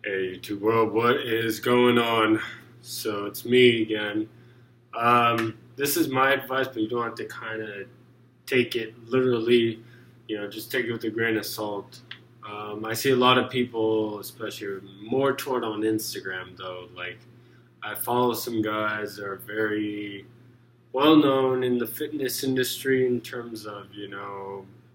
Hey YouTube world, what is going on? So it's me again. This is my advice, but you don't have to kind of take it literally. Just take it with a grain of salt. I see a lot of people, especially more toward on Instagram, though. Like I follow some guys that are very well known in the fitness industry in terms of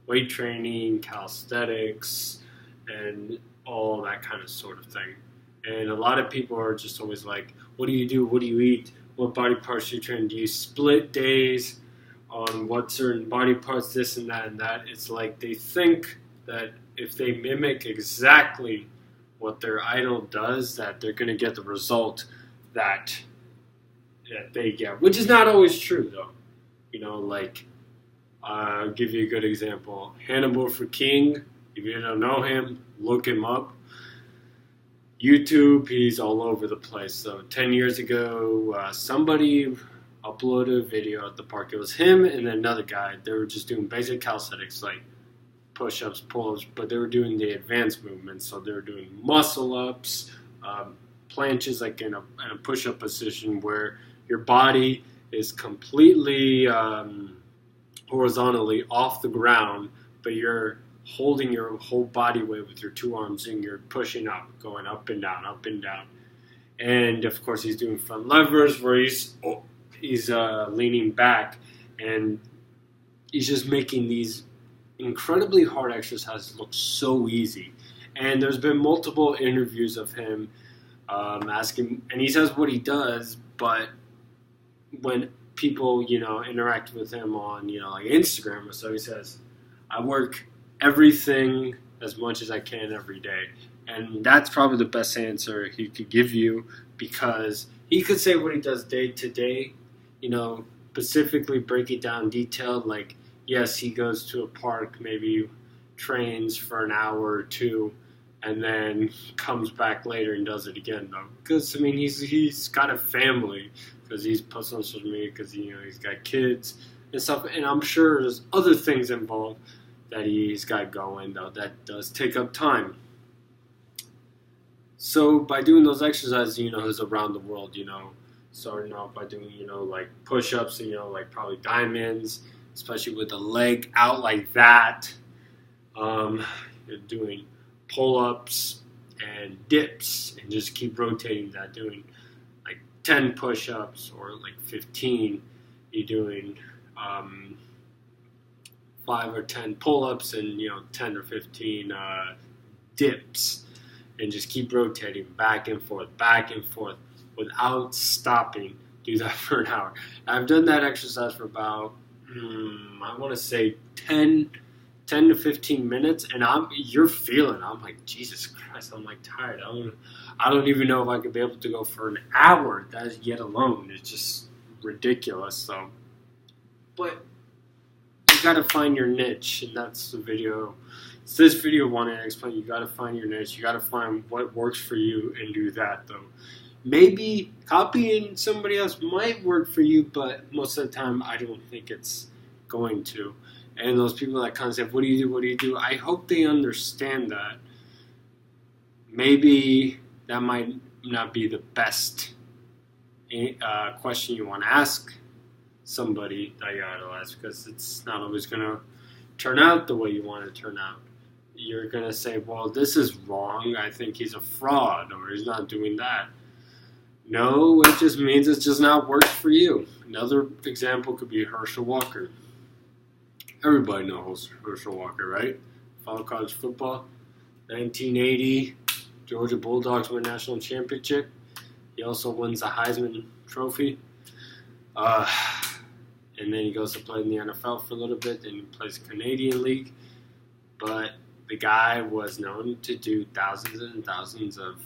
weight training, calisthenics, and all that kind of sort of thing. And a lot of people are just always like, "What do you do? What do you eat? What body parts do you train? Do you split days on what certain body parts? This and that and that." It's like they think that if they mimic exactly what their idol does, that they're going to get the result that they get, which is not always true though. Like I'll give you a good example. Hannibal for King. If you don't know him, look him up. YouTube, he's all over the place. So 10 years ago, somebody uploaded a video at the park. It was him and another guy. They were just doing basic calisthenics, like push-ups, pull-ups, but they were doing the advanced movements. So they were doing muscle-ups, planches, like in a push-up position where your body is completely horizontally off the ground, but you're holding your whole body weight with your two arms and you're pushing up, going up and down, up and down. And of course, he's doing front levers where he's leaning back, and he's just making these incredibly hard exercises look so easy. And there's been multiple interviews of him asking, and he says what he does, but when people, interact with him on, like Instagram or so, he says, "I work everything as much as I can every day." And that's probably the best answer he could give you, because he could say what he does day to day, specifically break it down detailed. Like, yes, he goes to a park, maybe trains for an hour or two, and then comes back later and does it again, though. Because, he's got a family, because he's posted on social media, because, he's got kids and stuff. And I'm sure there's other things involved that he's got going, though, that does take up time. So by doing those exercises, he's around the world, starting off by doing, like push-ups, like probably diamonds, especially with the leg out like that. You're doing pull-ups and dips, and just keep rotating that, doing like 10 push-ups or like 15. You're doing 5 or 10 pull-ups and 10 or 15 dips, and just keep rotating back and forth without stopping. Do that for an hour. I've done that exercise for about I want to say 10 to 15 minutes, and you're feeling. I'm like, Jesus Christ, I'm like tired. I don't even know if I could be able to go for an hour. That yet alone is just ridiculous. So, but you gotta find your niche, and that's the video. It's this video wanting to explain. You gotta find your niche. You gotta find what works for you and do that, though. Maybe copying somebody else might work for you, but most of the time I don't think it's going to. And those people that kind of say, "What do you do? What do you do?" I hope they understand that. Maybe that might not be the best question you want to ask somebody that you idolize, because it's not always going to turn out the way you want it to turn out. You're going to say, "Well, this is wrong. I think he's a fraud, or he's not doing that." No, it just means it's just not worked for you. Another example could be Herschel Walker. Everybody knows Herschel Walker, right? Follow college football. 1980, Georgia Bulldogs win national championship. He also wins the Heisman Trophy. And then he goes to play in the NFL for a little bit. Then he plays Canadian League. But the guy was known to do thousands and thousands of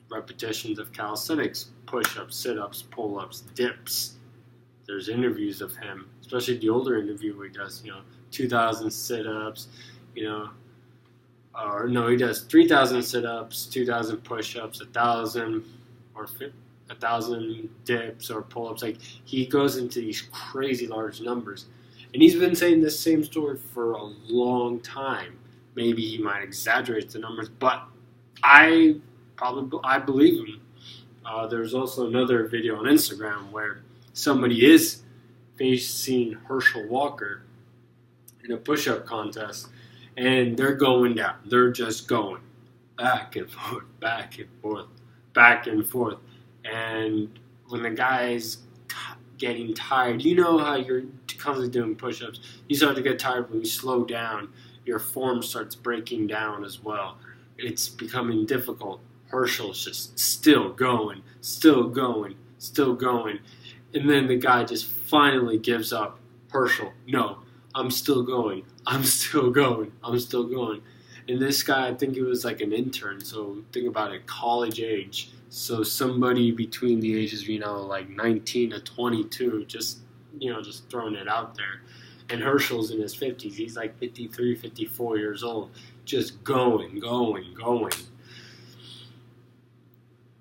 repetitions of calisthenics, push-ups, sit-ups, pull-ups, dips. There's interviews of him, especially the older interview where he does, 2,000 sit-ups, or no, he does 3,000 sit-ups, 2,000 push-ups, 1,000 or 1,000 dips or pull-ups. Like, he goes into these crazy large numbers. And he's been saying this same story for a long time. Maybe he might exaggerate the numbers, but I probably I believe him. There's also another video on Instagram where somebody is facing Herschel Walker in a push-up contest, and they're going down. They're just going back and forth, back and forth, back and forth. And when the guy's getting tired, you know how you're constantly doing push-ups. You start to get tired when you slow down. Your form starts breaking down as well. It's becoming difficult. Herschel's just still going, still going, still going. And then the guy just finally gives up. Herschel, no, I'm still going. I'm still going. I'm still going. And this guy, I think he was like an intern. So think about it, college age. So somebody between the ages, like 19 to 22, just throwing it out there. And Herschel's in his 50s. He's like 53, 54 years old. Just going.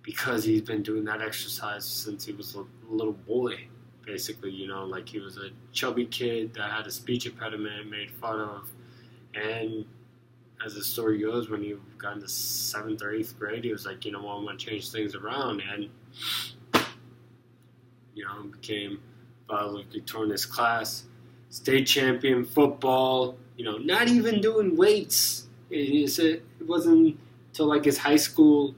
Because he's been doing that exercise since he was a little boy, basically, like he was a chubby kid that had a speech impediment, made fun of. And as the story goes, when he got into 7th or 8th grade, he was like, I'm going to change things around. And, became valedictorian in his class, state champion football, not even doing weights. It wasn't until like his high school,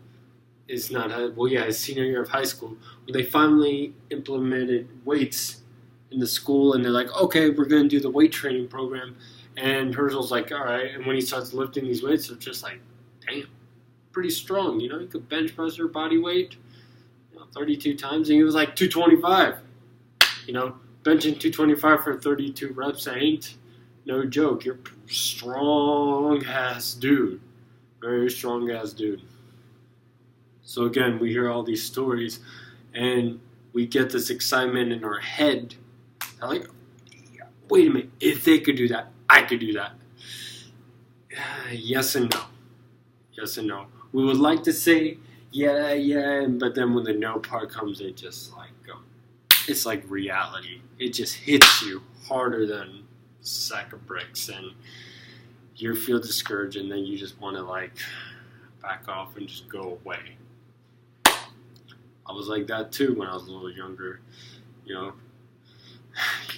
his senior year of high school, when they finally implemented weights in the school, and they're like, okay, we're going to do the weight training program. And Herschel's like, all right. And when he starts lifting these weights, they're just like, damn, pretty strong. You could bench press your body weight 32 times. And he was like 225. Benching 225 for 32 reps ain't no joke. You're a strong-ass dude. Very strong-ass dude. So again, we hear all these stories, and we get this excitement in our head. I'm like, wait a minute, if they could do that, I could do that. Yes and no. Yes and no. We would like to say, yeah, but then when the no part comes, it just it's like reality. It just hits you harder than a sack of bricks, and you feel discouraged, and then you just want to back off and just go away. I was like that too when I was a little younger. You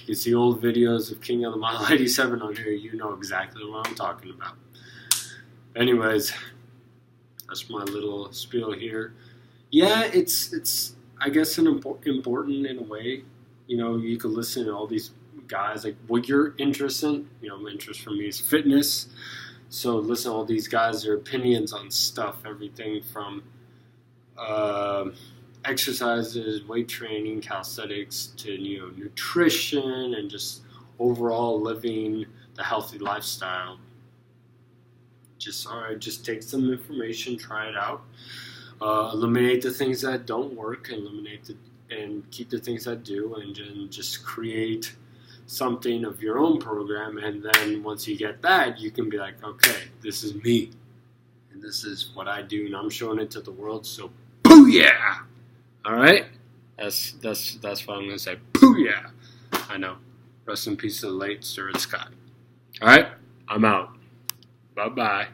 can see old videos of King of the Model 87 on here. You know exactly what I'm talking about. Anyways, that's my little spiel here. Yeah, it's I guess important in a way. You could listen to all these guys, like what you're interested in. Interest for me is fitness. So listen to all these guys, their opinions on stuff, everything from exercises, weight training, calisthenics, to nutrition, and just overall living the healthy lifestyle. Just take some information, try it out, eliminate the things that don't work, and keep the things that do, and just create something of your own program. And then once you get that, you can be like, okay, this is me, and this is what I do, and I'm showing it to the world. So, booyah! All right, that's what I'm gonna say. Booyah! I know. Rest in peace to the late Stuart Scott. All right, I'm out. Bye bye.